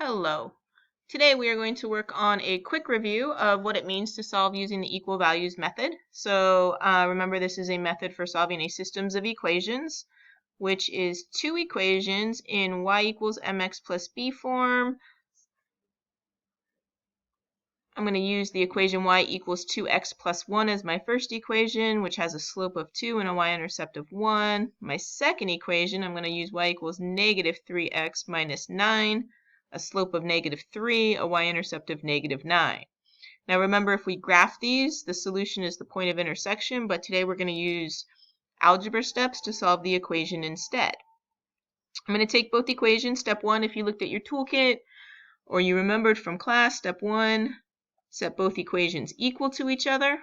Hello. Today we are going to work on a quick review of what it means to solve using the equal values method. So remember, this is a method for solving a systems of equations, which is two equations in y equals mx plus b form. I'm going to use the equation y equals 2x plus 1 as my first equation, which has a slope of 2 and a y-intercept of 1. My second equation, I'm going to use y equals negative 3x minus 9, a slope of negative 3, a y-intercept of negative 9. Now remember, if we graph these, the solution is the point of intersection, but today we're going to use algebra steps to solve the equation instead. I'm going to take both equations. Step 1, if you looked at your toolkit or you remembered from class, step 1, set both equations equal to each other,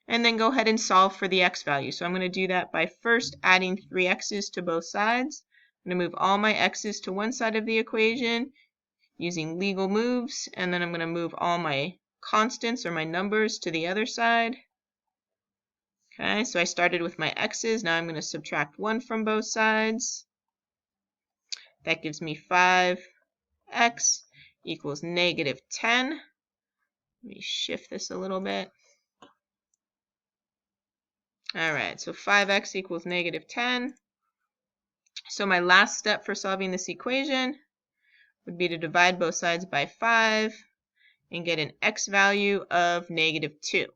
and then go ahead and solve for the x value. So I'm going to do that by first adding 3 x's to both sides. I'm going to move all my x's to one side of the equation using legal moves, and then I'm going to move all my constants or my numbers to the other side. Okay, so I started with my x's. Now I'm going to subtract 1 from both sides. That gives me 5x equals negative 10. Let me shift this a little bit. Alright, so 5x equals negative 10. So my last step for solving this equation would be to divide both sides by 5 and get an x value of negative 2.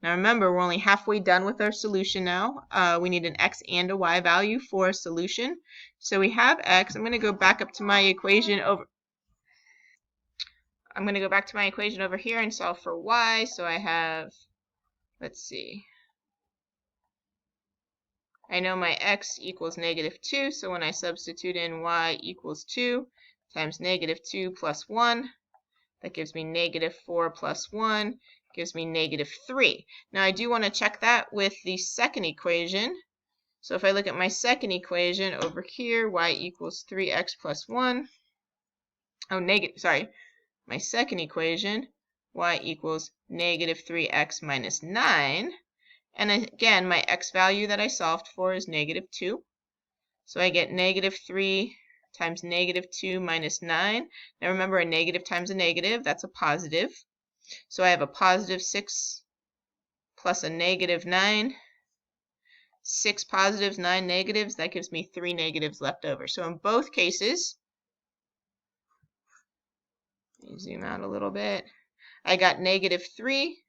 Now remember, we're only halfway done with our solution now. We need an x and a y value for a solution. So we have x. I'm going to go back up to my equation over. I'm going to go back to my equation over here and solve for y. So I have, let's see. I know my x equals negative 2, so when I substitute in y equals 2 times negative 2 plus 1, that gives me negative 4 plus 1, gives me negative 3. Now I do want to check that with the second equation. So if I look at my second equation over here, y equals 3x plus 1. My second equation, y equals negative 3x minus 9. And again, my x value that I solved for is negative 2. So I get negative 3 times negative 2 minus 9. Now remember, a negative times a negative, that's a positive. So I have a positive 6 plus a negative 9. 6 positives, 9 negatives, that gives me 3 negatives left over. So in both cases, let me zoom out a little bit, I got negative 3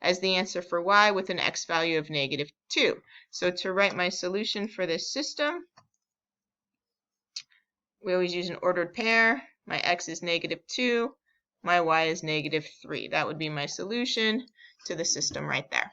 as the answer for y with an x value of negative 2. So to write my solution for this system, we always use an ordered pair. My x is negative 2, my y is negative 3. That would be my solution to the system right there.